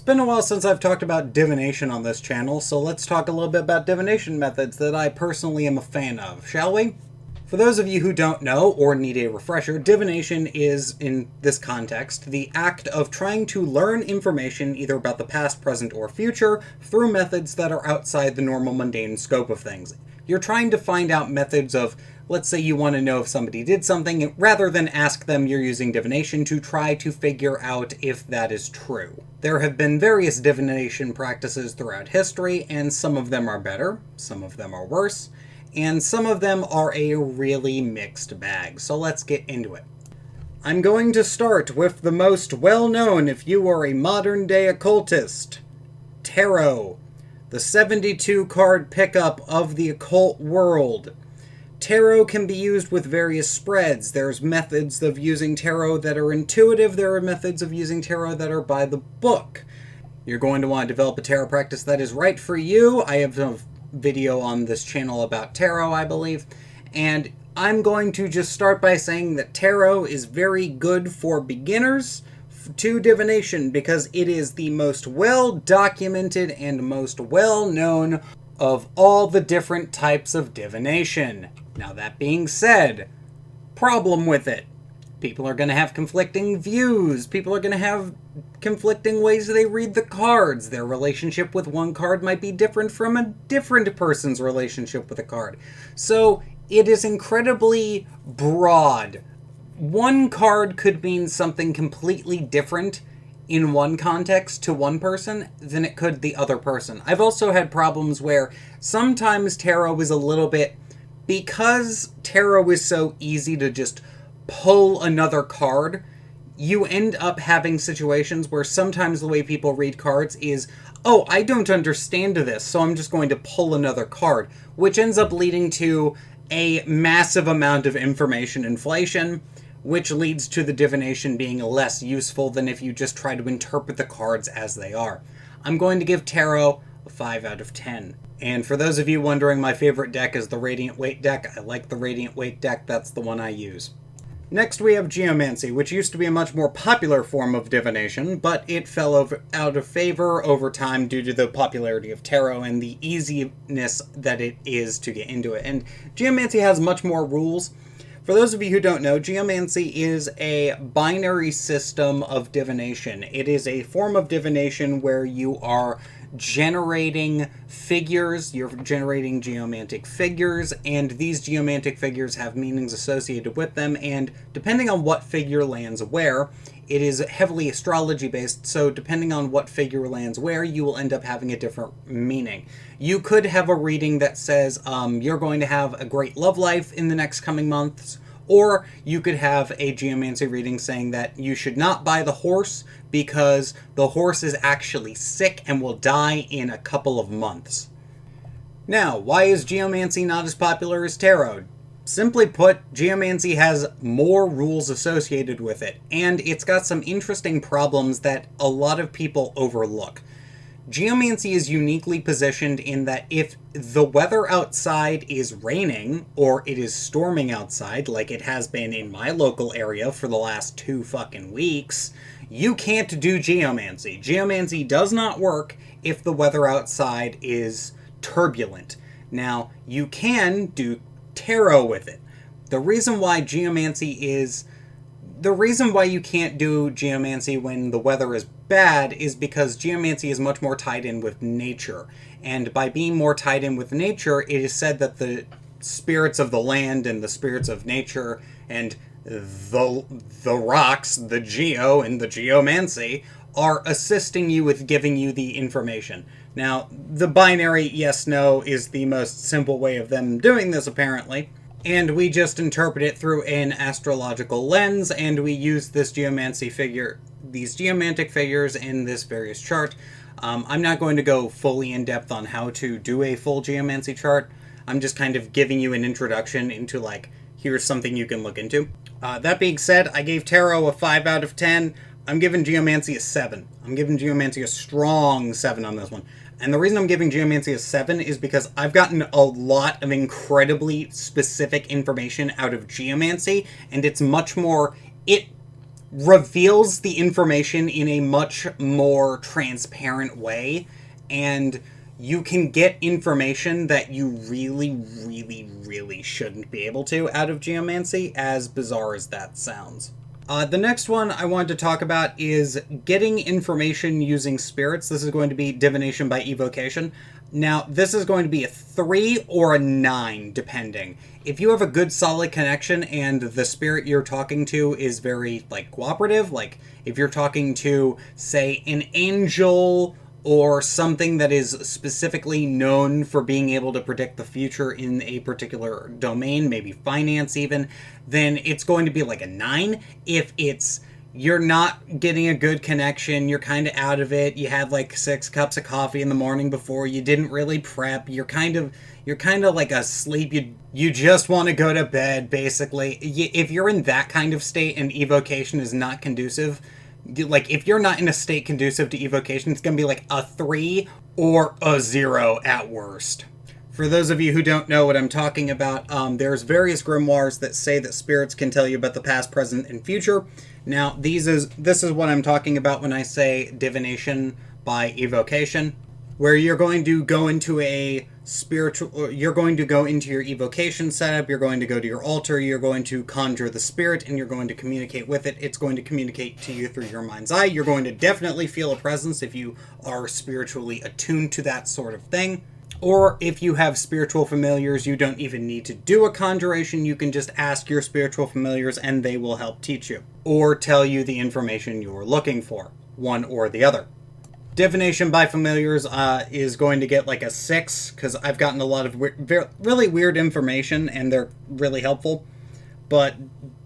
It's been a while since I've talked about divination on this channel, so let's talk a little bit about divination methods that I personally am a fan of, shall we? For those of you who don't know or need a refresher, divination is, in this context, the act of trying to learn information either about the past, present, or future through methods that are outside the normal mundane scope of things. You're trying to find out methods of, let's say you want to know if somebody did something, rather than ask them, you're using divination to try to figure out if that is true. There have been various divination practices throughout history, and some of them are better, some of them are worse, and some of them are a really mixed bag, so let's get into it. I'm going to start with the most well-known if you are a modern-day occultist. Tarot, the 72-card pickup of the occult world. Tarot can be used with various spreads. There's methods of using tarot that are intuitive. There are methods of using tarot that are by the book. You're going to want to develop a tarot practice that is right for you. I have a video on this channel about tarot, I believe. And I'm going to just start by saying that tarot is very good for beginners to divination because it is the most well-documented and most well-known of all the different types of divination. Now, that being said, problem with it. People are going to have conflicting views. People are going to have conflicting ways they read the cards. Their relationship with one card might be different from a different person's relationship with a card. So, it is incredibly broad. One card could mean something completely different in one context to one person than it could the other person. I've also had problems where sometimes tarot is a little bit, because tarot is so easy to just pull another card, you end up having situations where sometimes the way people read cards is, oh, I don't understand this, so I'm just going to pull another card, which ends up leading to a massive amount of information inflation, which leads to the divination being less useful than if you just try to interpret the cards as they are. I'm going to give tarot a 5 out of 10. And for those of you wondering, my favorite deck is the Radiant Wake deck. I like the Radiant Wake deck, that's the one I use. Next we have Geomancy, which used to be a much more popular form of divination, but it fell out of favor over time due to the popularity of tarot and the easiness that it is to get into it. And Geomancy has much more rules. For those of you who don't know, Geomancy is a binary system of divination. It is a form of divination where you are generating figures, you're generating geomantic figures, and these geomantic figures have meanings associated with them, and depending on what figure lands where, it is heavily astrology based, so depending on what figure lands where, you will end up having a different meaning. You could have a reading that says you're going to have a great love life in the next coming months, or you could have a geomancy reading saying that you should not buy the horse because the horse is actually sick and will die in a couple of months. Now, why is geomancy not as popular as tarot? Simply put, geomancy has more rules associated with it, and it's got some interesting problems that a lot of people overlook. Geomancy is uniquely positioned in that if the weather outside is raining, or it is storming outside, like it has been in my local area for the last 2 fucking weeks, you can't do geomancy. Geomancy does not work if the weather outside is turbulent. Now, you can do tarot with it. The reason why you can't do geomancy when the weather is bad is because geomancy is much more tied in with nature. And by being more tied in with nature, it is said that the spirits of the land and the spirits of nature and the rocks, the geo and the geomancy, are assisting you with giving you the information. Now, the binary yes-no is the most simple way of them doing this, apparently. And we just interpret it through an astrological lens, and we use this geomancy figure, these geomantic figures in this various chart. I'm not going to go fully in depth on how to do a full geomancy chart. I'm just kind of giving you an introduction into, like, here's something you can look into. That being said, I gave tarot a 5 out of 10. I'm giving geomancy a 7. I'm giving geomancy a strong 7 on this one. And the reason I'm giving geomancy a 7 is because I've gotten a lot of incredibly specific information out of geomancy, and it's much more, reveals the information in a much more transparent way, and you can get information that you really, really, really shouldn't be able to out of Geomancy, as bizarre as that sounds. The next one I wanted to talk about is getting information using spirits. This is going to be Divination by Evocation. Now, this is going to be a 3 or a 9, depending. If you have a good solid connection and the spirit you're talking to is very, cooperative, if you're talking to, say, an angel or something that is specifically known for being able to predict the future in a particular domain, maybe finance even, then it's going to be like a 9. If you're not getting a good connection, you're kind of out of it, you had 6 cups of coffee in the morning before, you didn't really prep, you're kind of like asleep, you just want to go to bed, basically. If you're in that kind of state and evocation is not conducive, if you're not in a state conducive to evocation, it's going to be like a 3 or a 0 at worst. For those of you who don't know what I'm talking about, there's various grimoires that say that spirits can tell you about the past, present, and future. Now, this is what I'm talking about when I say divination by evocation, where you're going to go into you're going to go into your evocation setup, you're going to go to your altar, you're going to conjure the spirit, and you're going to communicate with it. It's going to communicate to you through your mind's eye. You're going to definitely feel a presence if you are spiritually attuned to that sort of thing. Or if you have spiritual familiars, you don't even need to do a conjuration. You can just ask your spiritual familiars and they will help teach you or tell you the information you're looking for, one or the other. Divination by familiars is going to get like a 6, because I've gotten a lot of really weird information and they're really helpful, but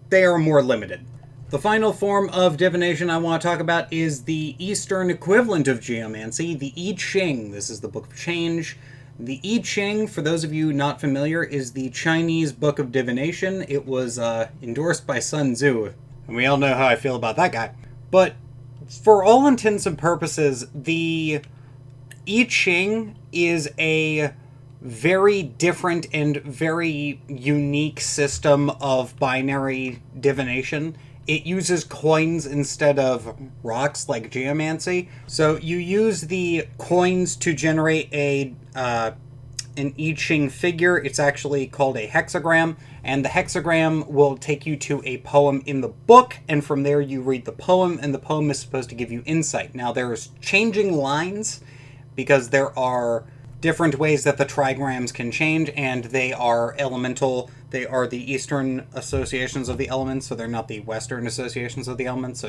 they are more limited. The final form of divination I want to talk about is the Eastern equivalent of Geomancy, the Eid Shing. This is the Book of Change. The Eid Shing, for those of you not familiar, is the Chinese Book of Divination. It was endorsed by Sun Tzu, and we all know how I feel about that guy. But for all intents and purposes, the Eid Shing is a very different and very unique system of binary divination. It uses coins instead of rocks like Geomancy. So you use the coins to generate an Eid Shing figure. It's actually called a hexagram, and the hexagram will take you to a poem in the book, and from there you read the poem, and the poem is supposed to give you insight. Now there's changing lines, because there are different ways that the trigrams can change, and they are elemental. They are the Eastern associations of the elements, so they're not the Western associations of the elements,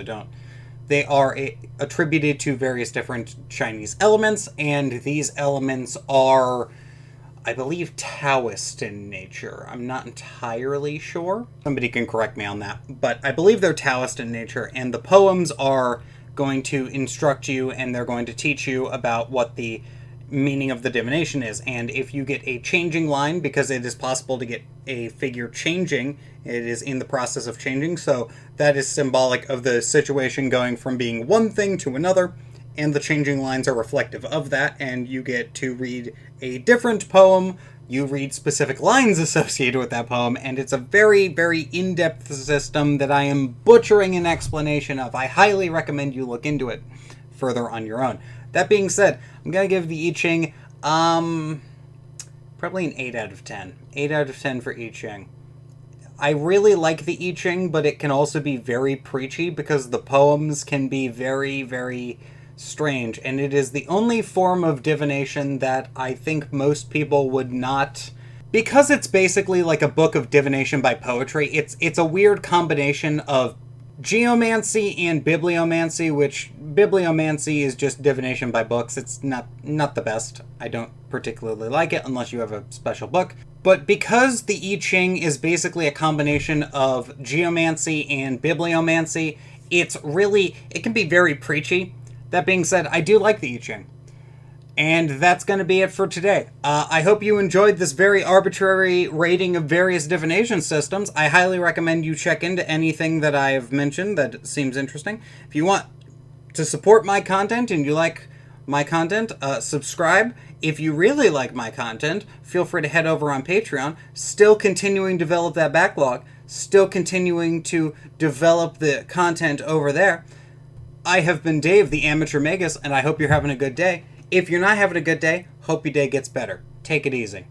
they are attributed to various different Chinese elements, and these elements are, I believe, Taoist in nature. I'm not entirely sure. Somebody can correct me on that, but I believe they're Taoist in nature, and the poems are going to instruct you, and they're going to teach you about what the meaning of the divination is. And if you get a changing line, because it is possible to get a figure changing, it is in the process of changing, so that is symbolic of the situation going from being one thing to another, and the changing lines are reflective of that, and you get to read a different poem. You read specific lines associated with that poem, and it's a very, very in-depth system that I am butchering an explanation of. I highly recommend you look into it further on your own. That being said, I'm going to give the Eid Shing probably an 8 out of 10. 8 out of 10 for Eid Shing. I really like the Eid Shing, but it can also be very preachy because the poems can be very, very strange. And it is the only form of divination that I think most people would not... Because it's basically like a book of divination by poetry, it's a weird combination of geomancy and bibliomancy, which bibliomancy is just divination by books. It's not the best. I don't particularly like it unless you have a special book. But because the I Ching is basically a combination of geomancy and bibliomancy, it can be very preachy. That being said, I do like the I Ching. And that's going to be it for today. I hope you enjoyed this very arbitrary rating of various divination systems. I highly recommend you check into anything that I have mentioned that seems interesting. If you want to support my content and you like my content, subscribe. If you really like my content, feel free to head over on Patreon. Still continuing to develop that backlog. still continuing to develop the content over there. I have been Dave, the Amateur Magus, and I hope you're having a good day. If you're not having a good day, hope your day gets better. Take it easy.